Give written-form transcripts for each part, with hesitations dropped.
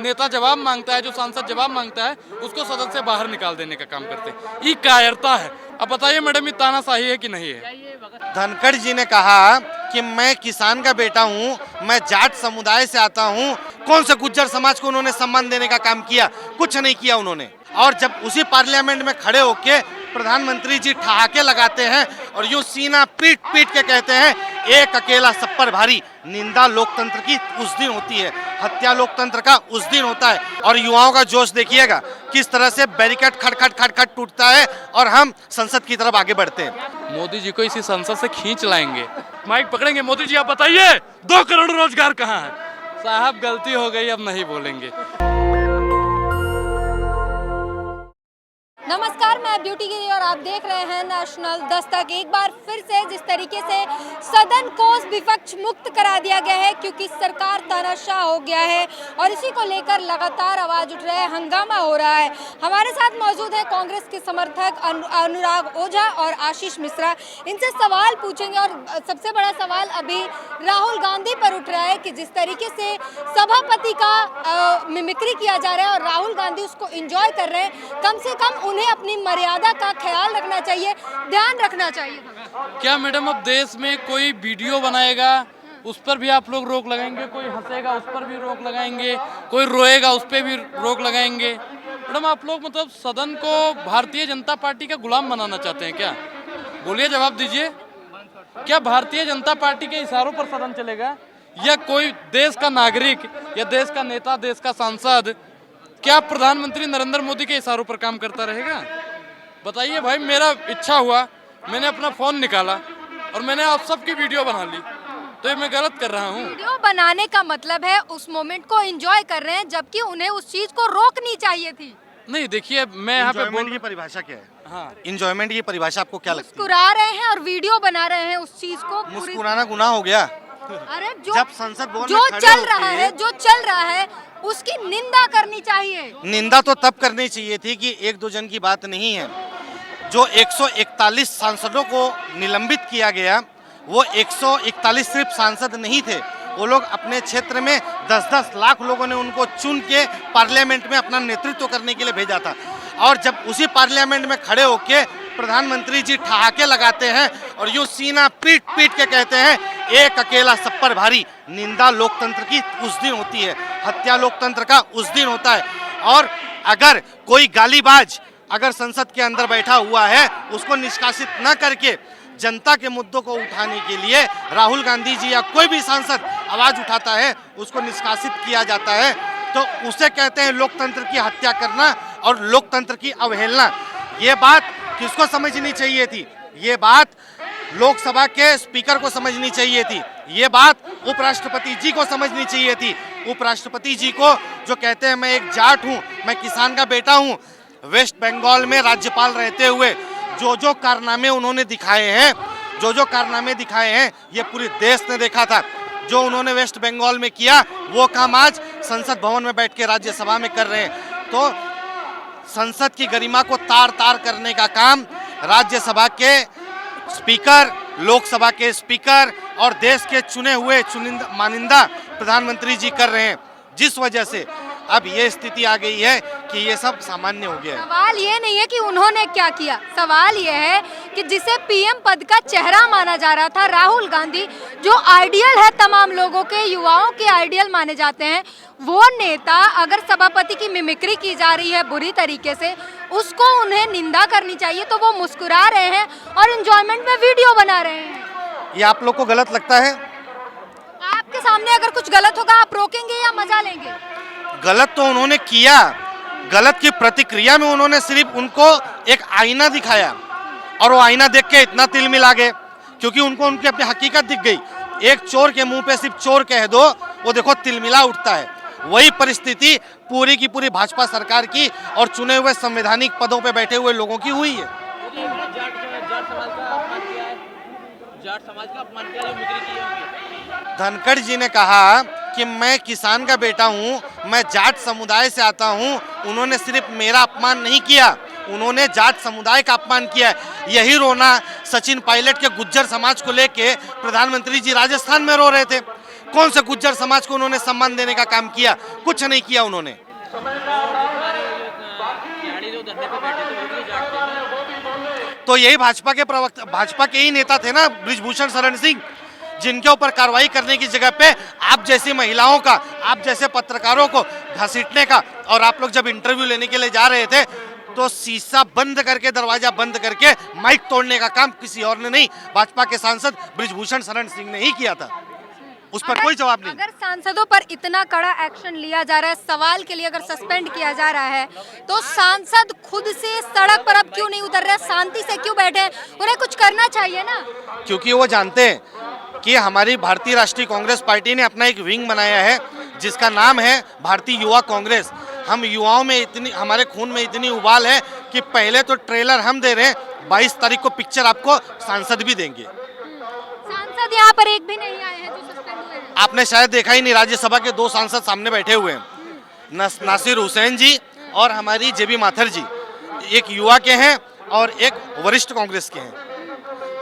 नेता जवाब मांगता है, जो सांसद जवाब मांगता है, उसको सदन से बाहर निकाल देने का काम करते हैं। ये कायरता है। अब बताइए मैडम, ये तानाशाही है कि नहीं है? धनखड़ जी ने कहा कि मैं किसान का बेटा हूं, मैं जाट समुदाय से आता हूं। कौन से गुज्जर समाज को उन्होंने सम्मान देने का काम किया? कुछ नहीं किया उन्होंने। और जब उसी पार्लियामेंट में खड़े होके प्रधानमंत्री जी ठहाके लगाते हैं और यूं सीना पीट पीट के कहते हैं एक अकेला सब पर भारी। निंदा लोकतंत्र की उस दिन होती है, हत्या लोकतंत्र का उस दिन होता है। और युवाओं का जोश देखिएगा किस तरह से बैरिकेड खटखट खटखट टूटता है और हम संसद की तरफ आगे बढ़ते हैं। मोदी जी को इसी संसद से खींच लाएंगे, माइक पकड़ेंगे। मोदी जी आप बताइए 2 करोड़ रोजगार कहाँ है? साहब गलती हो गई, अब नहीं बोलेंगे। नमस्कार, मैं ब्यूटी गिरी और आप देख रहे हैं नेशनल दस्तक। एक बार फिर से जिस तरीके से सदन को विपक्ष मुक्त करा दिया गया है, क्योंकि सरकार तानाशाह हो गया है और इसी को लेकर लगातार आवाज उठ रहा है, हंगामा हो रहा है। हमारे साथ मौजूद है कांग्रेस के समर्थक अनुराग ओझा और आशीष मिश्रा। इनसे सवाल पूछेंगे और सबसे बड़ा सवाल अभी राहुल गांधी पर उठ रहा है कि जिस तरीके से सभापति का मिमिक्री किया जा रहा है और राहुल गांधी उसको एंजॉय कर रहे हैं, कम से कम उन्हें अपनी मर्यादा का ख्याल रखना चाहिए, ध्यान रखना चाहिए। क्या मैडम अब देश में कोई वीडियो बनाएगा उस पर भी आप लोग रोक लगाएंगे, कोई हंसेगा उस पर भी रोक लगाएंगे, कोई रोएगा उस पर भी रोक लगाएंगे? मैडम आप लोग मतलब सदन को भारतीय जनता पार्टी का गुलाम बनाना चाहते हैं क्या? बोलिए, जवाब दीजिए। क्या भारतीय जनता पार्टी के इशारों पर सदन चलेगा, या कोई देश का नागरिक या देश का नेता, देश का सांसद क्या प्रधानमंत्री नरेंद्र मोदी के इशारों पर काम करता रहेगा? बताइए भाई, मेरा इच्छा हुआ, मैंने अपना फोन निकाला और मैंने आप सबकी वीडियो बना ली, तो ये मैं गलत कर रहा हूँ? वीडियो बनाने का मतलब है उस मोमेंट को एंजॉय कर रहे हैं, जबकि उन्हें उस चीज को रोकनी चाहिए थी। नहीं, देखिए मैं यहाँ पे एंजॉयमेंट की परिभाषा क्या है? हाँ, एंजॉयमेंट की परिभाषा आपको क्या लगती है? मुस्कुरा रहे हैं और वीडियो बना रहे हैं उस चीज को। मुस्कुराना गुनाह हो गया? अरे जब संसद भवन जो में खड़े चल होके- रहा है, जो चल रहा है उसकी निंदा करनी चाहिए। निंदा तो तब करनी चाहिए थी कि एक दो जन की बात नहीं है। जो 141 सांसदों को निलंबित किया गया, वो 141 सिर्फ सांसद नहीं थे, वो लोग अपने क्षेत्र में 10-10 लाख लोगों ने उनको चुन के पार्लियामेंट में अपना नेतृत्व करने के लिए भेजा था। और जब उसी पार्लियामेंट में खड़े होके प्रधानमंत्री जी ठहाके लगाते हैं और यूं सीना पीट पीट के कहते हैं एक अकेला सब पर भारी। निंदा लोकतंत्र की उस दिन होती है, हत्या लोकतंत्र का उस दिन होता है। और अगर कोई गालीबाज अगर संसद के अंदर बैठा हुआ है, उसको निष्कासित न करके जनता के मुद्दों को उठाने के लिए राहुल गांधी जी या कोई भी सांसद आवाज उठाता है, उसको निष्कासित किया जाता है, तो उसे कहते हैं लोकतंत्र की हत्या करना और लोकतंत्र की अवहेलना। ये बात किसको समझनी चाहिए थी? ये बात लोकसभा के स्पीकर को समझनी चाहिए थी। ये बात उपराष्ट्रपति जी को समझनी चाहिए थी। उपराष्ट्रपति जी को जो कहते हैं मैं एक जाट हूँ, मैं किसान का बेटा हूँ। वेस्ट बंगाल में राज्यपाल रहते हुए जो कारनामे उन्होंने दिखाए हैं, जो कारनामे दिखाए हैं, ये पूरे देश ने देखा था। जो उन्होंने वेस्ट बंगाल में किया, वो काम आज संसद भवन में बैठ के राज्यसभा में कर रहे हैं। तो संसद की गरिमा को तार तार करने का काम राज्यसभा के स्पीकर, लोकसभा के स्पीकर और देश के चुने हुए मानिंदा प्रधानमंत्री जी कर रहे हैं, जिस वजह से अब ये स्थिति आ गई है कि ये सब सामान्य हो गया है। सवाल ये नहीं है कि उन्होंने क्या किया, सवाल ये है कि जिसे पीएम पद का चेहरा माना जा रहा था, राहुल गांधी, जो आइडियल है तमाम लोगों के, युवाओं के आइडियल माने जाते हैं, वो नेता अगर सभापति की मिमिक्री की जा रही है बुरी तरीके से, उसको उन्हें निंदा करनी चाहिए। तो वो मुस्कुरा रहे हैं और एंजॉयमेंट में वीडियो बना रहे हैं। ये आप लोग को गलत लगता है? आपके सामने अगर कुछ गलत होगा, आप रोकेंगे या मजा लेंगे? गलत तो उन्होंने किया, गलत की प्रतिक्रिया में उन्होंने सिर्फ उनको एक आईना दिखाया और वो आईना देख के इतना तिल मिला गए, क्योंकि उनको उनकी अपनी हकीकत दिख गई। एक चोर के मुंह पे सिर्फ चोर कह दो, वो देखो तिलमिला उठता है। वही परिस्थिति पूरी की पूरी भाजपा सरकार की और चुने हुए संवैधानिक पदों पे बैठे हुए लोगों की हुई है। जाट समाज का अपमान किया, जो मिमिक्री की है। धनखड़ जी ने कहा कि मैं किसान का बेटा हूं, मैं जाट समुदाय से आता हूं। उन्होंने सिर्फ मेरा अपमान नहीं किया, उन्होंने जाट समुदाय का अपमान किया है। यही रोना सचिन पायलट के गुज्जर समाज को लेके प्रधानमंत्री जी राजस्थान में रो रहे थे। कौन से गुज्जर समाज को उन्होंने सम्मान देने का काम किया? कुछ नहीं किया उन्होंने। खिलाड़ी जो धरने पे बैठे थे वो भी जाट थे। तो यही भाजपा के प्रवक्ता, भाजपा के ही नेता थे ना, बृजभूषण शरण सिंह, जिनके ऊपर कार्रवाई करने की जगह पे आप जैसी महिलाओं का, आप जैसे पत्रकारों को घसीटने का, और आप लोग जब इंटरव्यू लेने के लिए जा रहे थे तो शीशा बंद करके, दरवाजा बंद करके माइक तोड़ने का काम किसी और ने नहीं, भाजपा के सांसद बृजभूषण शरण सिंह ने ही किया था। उस पर कोई जवाब नहीं। अगर सांसदों पर इतना कड़ा एक्शन लिया जा रहा है, सवाल के लिए अगर सस्पेंड किया जा रहा है, तो सांसद खुद से सड़क पर अब क्यों नहीं उतर रहे, शांति से क्यों बैठे? उन्हें कुछ करना चाहिए ना। क्योंकि वो जानते हैं कि हमारी भारतीय राष्ट्रीय कांग्रेस पार्टी ने अपना एक विंग बनाया है जिसका नाम है भारतीय युवा कांग्रेस। हम युवाओं में इतनी, हमारे खून में इतनी उबाल है कि पहले तो ट्रेलर हम दे रहे हैं, 22 तारीख को पिक्चर आपको सांसद भी देंगे। सांसद यहाँ पर एक भी नहीं आए हैं जो सस्पेंड हुए हैं। आपने शायद देखा ही नहीं, राज्यसभा के 2 सांसद सामने बैठे हुए हैं, नासिर हुसैन जी और हमारी जेबी माथर जी। एक युवा के हैं और एक वरिष्ठ कांग्रेस के हैं,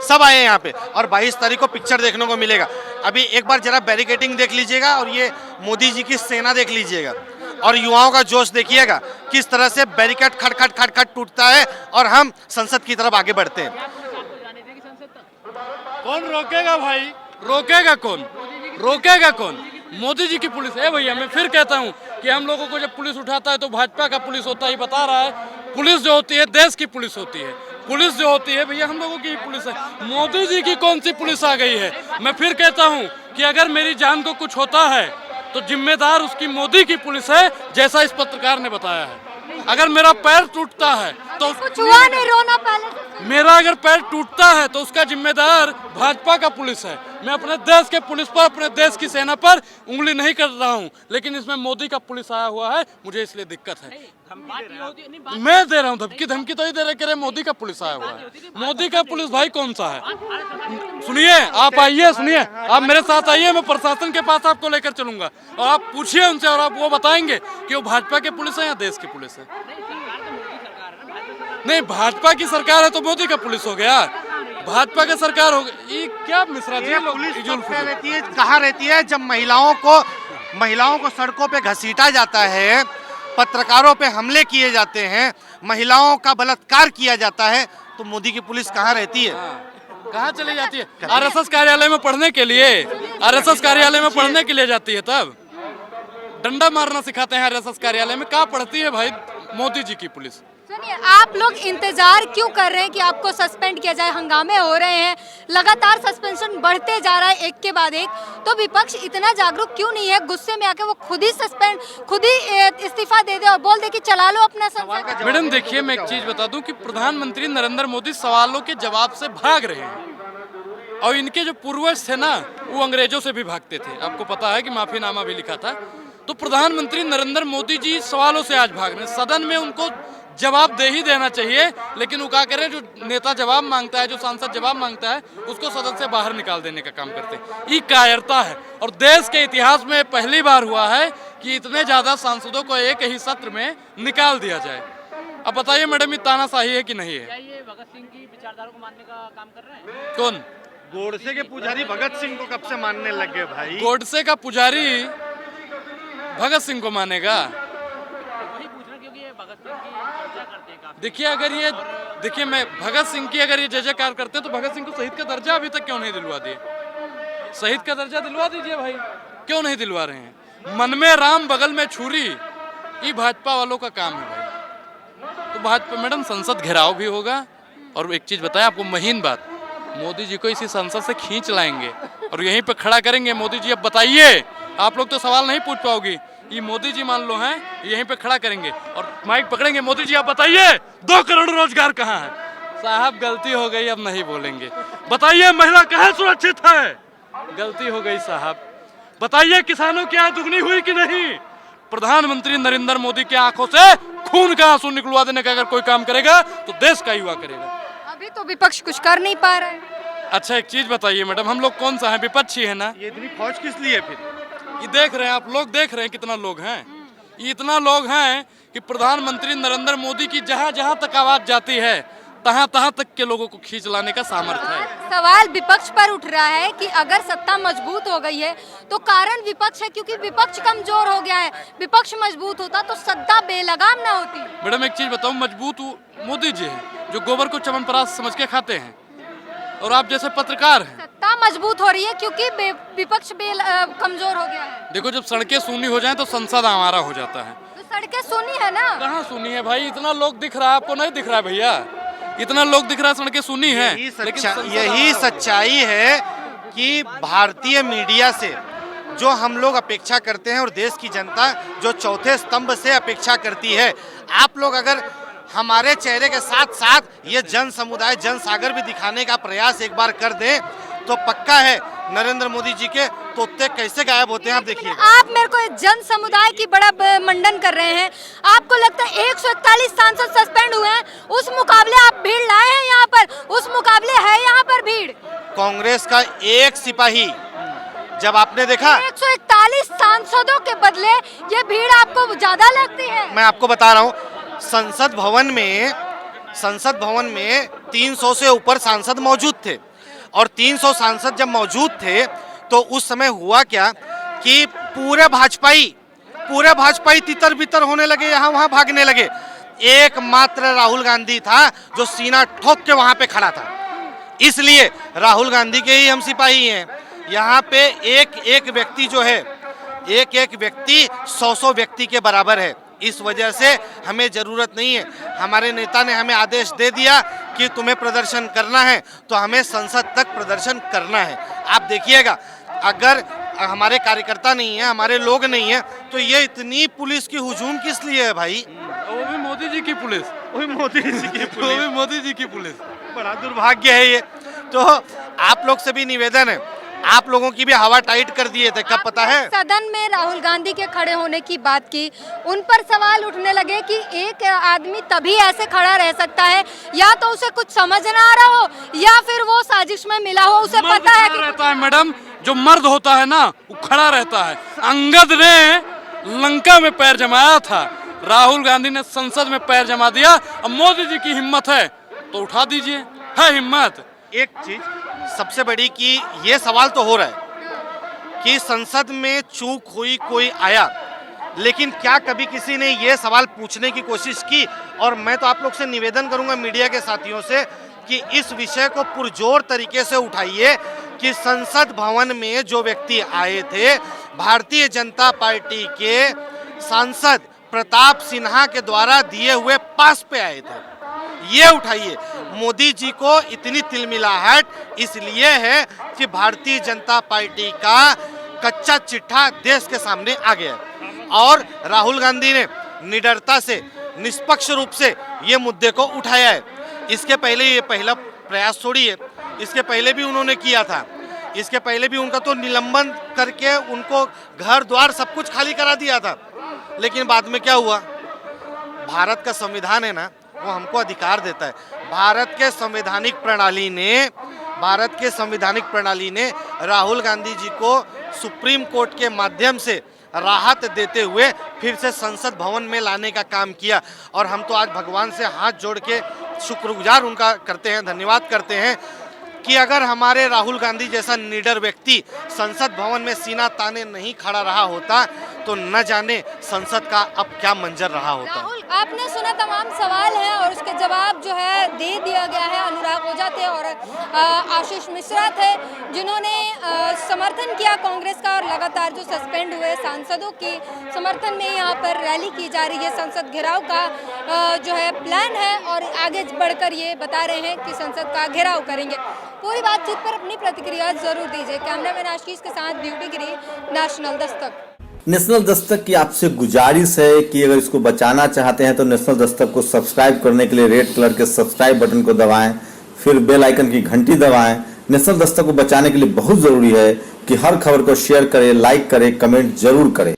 सब आए यहाँ पे, और 22 तारीख को पिक्चर देखने को मिलेगा। अभी एक बार जरा बैरिकेडिंग देख लीजिएगा और ये मोदी जी की सेना देख लीजिएगा, और युवाओं का जोश देखिएगा किस तरह से बैरिकेड खटखट खटखट टूटता है और हम संसद की तरफ आगे बढ़ते हैं। कौन रोकेगा भाई? रोकेगा कौन? रोकेगा कौन? मोदी जी की पुलिस है भैया। मैं फिर कहता हूँ कि हम लोगों को जब पुलिस उठाता है तो भाजपा का पुलिस होता ही बता रहा है। पुलिस जो होती है देश की पुलिस होती है, पुलिस जो होती है भैया हम लोगों की ही पुलिस है। मोदी जी की कौन सी पुलिस आ गई है? मैं फिर कहता हूँ कि अगर मेरी जान को कुछ होता है तो जिम्मेदार उसकी मोदी की पुलिस है, जैसा इस पत्रकार ने बताया है। अगर मेरा पैर टूटता है तो कुछ हुआ नहीं, रोना पहले। मेरा अगर पैर टूटता है तो उसका जिम्मेदार भाजपा का पुलिस है। मैं अपने देश के पुलिस पर, अपने देश की सेना पर उंगली नहीं कर रहा हूं, लेकिन इसमें मोदी का पुलिस आया हुआ है, मुझे इसलिए दिक्कत है। मैं दे रहा हूं धमकी? धमकी तो ही दे रहे कह रहे मोदी का पुलिस आया हुआ है। मोदी का पुलिस भाई कौन सा है? सुनिए, आप आइए, सुनिए, आप मेरे साथ आइए, मैं प्रशासन के पास आपको लेकर चलूंगा और आप पूछिए उनसे और आप वो बताएंगे कि वो भाजपा के पुलिस है या देश की पुलिस है। नहीं, भाजपा की सरकार है तो मोदी का पुलिस हो गया, भाजपा की सरकार हो गई। ये क्या मिश्रा जी, पुलिस रहती है, कहाँ रहती है? जब महिलाओं को सड़कों पे घसीटा जाता है, पत्रकारों पे हमले किए जाते हैं, महिलाओं का बलात्कार किया जाता है, तो मोदी की पुलिस कहाँ रहती है? कहाँ चली जाती है? आरएसएस कार्यालय में पढ़ने के लिए, आरएसएस कार्यालय में पढ़ने के लिए जाती है, तब डंडा मारना सिखाते हैं आरएसएस कार्यालय में। कहाँ पढ़ती है भाई मोदी जी की पुलिस? सुनिए, आप लोग इंतजार क्यों कर रहे हैं कि आपको सस्पेंड किया जाए? हंगामे हो रहे हैं, लगातार सस्पेंशन बढ़ते जा रहा है एक के बाद एक, तो विपक्ष इतना जागरूक क्यों नहीं है? गुस्से में आके वो खुद ही इस्तीफा दे दे और बोल दे कि चला लो अपना संसद। मैडम देखिए, मैं एक चीज बता दूं कि प्रधानमंत्री नरेंद्र मोदी सवालों के जवाब से भाग रहे हैं, और इनके जो पूर्वज थे ना, वो अंग्रेजों से भी भागते थे। आपको पता है कि माफीनामा भी लिखा था। तो प्रधानमंत्री नरेंद्र मोदी जी सवालों से आज भाग रहे हैं। सदन में उनको जवाब दे ही देना चाहिए, लेकिन वो क्या करें, जो नेता जवाब मांगता है, जो सांसद जवाब मांगता है, उसको सदन से बाहर निकाल देने का काम करते हैं। ये कायरता है, और देश के इतिहास में पहली बार हुआ है कि इतने ज्यादा सांसदों को एक ही सत्र में निकाल दिया जाए। अब बताइए मैडम, ये तानाशाही है कि नहीं है? क्या ये भगत सिंह की विचारधारा को मानने का काम कर रहे हैं? कौन? गोडसे के पुजारी भगत सिंह को कब से मानने लग गए भाई? गोडसे का पुजारी भगत सिंह को मानेगा? वही पूछ रहे हैं, क्योंकि ये भगत सिंह की चर्चा करते हैं काफी। देखिए, अगर ये देखिए, मैं भगत सिंह की अगर ये जय जयकार करते हैं तो भगत सिंह को शहीद का दर्जा अभी तक क्यों नहीं दिलवा दिए? शहीद का दर्जा दिलवा दीजिए भाई, क्यों नहीं दिलवा रहे हैं? मन में राम बगल में छुरी, ये भाजपा वालों का काम है भाई। तो भाजपा मैडम संसद घेराव भी होगा, और एक चीज बताएं आपको महीन बात, मोदी जी को इसी संसद से खींच लाएंगे और यहीं पे खड़ा करेंगे। मोदी जी अब बताइए, आप लोग तो सवाल नहीं पूछ पाओगी, ये मोदी जी मान लो हैं, यहीं पे खड़ा करेंगे और माइक पकड़ेंगे, मोदी जी आप बताइए 2 करोड़ रोजगार कहाँ है? साहब गलती हो गई, अब नहीं बोलेंगे। बताइए महिला कहाँ सुरक्षित है? गलती हो गई साहब। बताइए किसानों की आय दुगनी हुई कि नहीं? प्रधानमंत्री नरेंद्र मोदी की आंखों से खून का आंसू निकलवा देने का अगर कोई काम करेगा तो देश का युवा करेगा। अभी तो विपक्ष कुछ कर नहीं पा रहे हैं। अच्छा एक चीज बताइए मैडम, हम लोग कौन सा है? विपक्षी है ना? ये इतनी फौज किस लिए फिर? ये देख रहे हैं आप लोग, देख रहे हैं कितना लोग हैं। ये इतना लोग हैं कि प्रधानमंत्री नरेंद्र मोदी की जहां जहां तक आवाज जाती है तहाँ तहाँ तक के लोगों को खींच लाने का सामर्थ्य है। सवाल विपक्ष पर उठ रहा है कि अगर सत्ता मजबूत हो गई है तो कारण विपक्ष है, क्योंकि विपक्ष कमजोर हो गया है। विपक्ष मजबूत होता तो सत्ता बेलगाम ना होती। मैडम एक चीज बताऊं, मजबूत मोदी जी हैं जो गोबर को च्यवनप्राश समझ के खाते हैं, और आप जैसे पत्रकार हैं। सत्ता मजबूत हो रही है क्योंकि विपक्ष कमजोर हो गया है। देखो जब सड़कें सूनी हो जाएं तो संसद हमारा हो जाता है। तो सड़कें सूनी है ना? कहाँ सूनी है भाई, इतना लोग दिख रहा है, आपको नहीं दिख रहा है भैया? इतना लोग दिख रहा है, सड़कें सूनी है। यही सच्चाई है कि भारतीय मीडिया से जो हम लोग अपेक्षा करते हैं और देश की जनता जो चौथे स्तंभ से अपेक्षा करती है, आप लोग अगर हमारे चेहरे के साथ साथ ये जन समुदाय जन सागर भी दिखाने का प्रयास एक बार कर दें तो पक्का है नरेंद्र मोदी जी के तोते कैसे गायब होते हैं आप देखिए। आप मेरे को जन समुदाय की बड़ा मंडन कर रहे हैं। आपको लगता है 141 सांसद सस्पेंड हुए हैं, उस मुकाबले आप भीड़ लाए हैं यहाँ पर, उस मुकाबले है यहाँ पर भीड़। कांग्रेस का एक सिपाही जब आपने देखा 141 सांसदों के बदले ये भीड़ आपको ज्यादा लगती है? मैं आपको बता रहा हूँ, संसद भवन में 300 से ऊपर सांसद मौजूद थे, और 300 सांसद जब मौजूद थे तो उस समय हुआ क्या कि पूरे भाजपाई तितर बितर होने लगे, यहाँ वहाँ भागने लगे। एकमात्र राहुल गांधी था जो सीना ठोक के वहाँ पे खड़ा था। इसलिए राहुल गांधी के ही हम सिपाही हैं। यहाँ पे एक व्यक्ति जो है, एक व्यक्ति 100 व्यक्ति के बराबर है। इस वजह से हमें ज़रूरत नहीं है, हमारे नेता ने हमें आदेश दे दिया कि तुम्हें प्रदर्शन करना है तो हमें संसद तक प्रदर्शन करना है। आप देखिएगा अगर हमारे कार्यकर्ता नहीं है, हमारे लोग नहीं है, तो ये इतनी पुलिस की हुजूम किस लिए है भाई? वो भी मोदी जी की पुलिस, वो भी मोदी जी की पुलिस। बड़ा दुर्भाग्य है ये। तो आप लोग से भी निवेदन है, आप लोगों की भी हवा टाइट कर दिए थे, कब पता है? सदन में राहुल गांधी के खड़े होने की बात की, उन पर सवाल उठने लगे कि एक आदमी तभी ऐसे खड़ा रह सकता है या तो उसे कुछ समझ ना आ रहा हो या फिर वो साजिश में मिला हो, उसे पता है कि रहता है। मैडम जो मर्द होता है ना वो खड़ा रहता है। अंगद ने लंका में पैर जमाया था, राहुल गांधी ने संसद में पैर जमा दिया। अब मोदी जी की हिम्मत है तो उठा दीजिए, है हिम्मत। एक चीज सबसे बड़ी कि ये सवाल तो हो रहा है कि संसद में चूक हुई, कोई आया, लेकिन क्या कभी किसी ने ये सवाल पूछने की कोशिश की? और मैं तो आप लोग से निवेदन करूंगा मीडिया के साथियों से कि इस विषय को पुरजोर तरीके से उठाइए कि संसद भवन में जो व्यक्ति आए थे भारतीय जनता पार्टी के सांसद प्रताप सिन्हा के द्वारा दिए हुए पास पे आए थे, ये उठाइए। मोदी जी को इतनी तिलमिलाहट इसलिए है कि भारतीय जनता पार्टी का कच्चा चिट्ठा देश के सामने आ गया और राहुल गांधी ने निडरता से निष्पक्ष रूप से ये मुद्दे को उठाया है। इसके पहले ये पहला प्रयास थोड़ी है, इसके पहले भी उन्होंने किया था। इसके पहले भी उनका तो निलंबन करके उनको घर द्वार सब कुछ खाली करा दिया था, लेकिन बाद में क्या हुआ? भारत का संविधान है ना, वो हमको अधिकार देता है। भारत के संवैधानिक प्रणाली ने राहुल गांधी जी को सुप्रीम कोर्ट के माध्यम से राहत देते हुए फिर से संसद भवन में लाने का काम किया, और हम तो आज भगवान से हाथ जोड़ के शुक्रगुजार उनका करते हैं, धन्यवाद करते हैं कि अगर हमारे राहुल गांधी जैसा निडर व्यक्ति संसद भवन में सीना ताने नहीं खड़ा रहा होता तो न जाने संसद का अब क्या मंजर रहा होता। राहुल, आपने सुना तमाम सवाल हैं और उसके जवाब जो है दे दिया गया है। अनुराग ओझा थे और आशीष मिश्रा थे जिन्होंने समर्थन किया कांग्रेस का, और लगातार जो सस्पेंड हुए सांसदों की समर्थन में यहाँ पर रैली की जा रही है। संसद घेराव का जो है प्लान है और आगे बढ़कर ये बता रहे हैं कि संसद का घेराव करेंगे। पूरी बातचीत पर अपनी प्रतिक्रिया जरूर दीजिए। कैमरामैन आशीष के साथ ब्यूटी गिरी, नेशनल दस्तक। नेशनल दस्तक की आपसे गुजारिश है कि अगर इसको बचाना चाहते हैं तो नेशनल दस्तक को सब्सक्राइब करने के लिए रेड कलर के सब्सक्राइब बटन को दबाएं, फिर बेल आइकन की घंटी दबाएं। नेशनल दस्तक को बचाने के लिए बहुत जरूरी है कि हर खबर को शेयर करें, लाइक करें, कमेंट जरूर करें।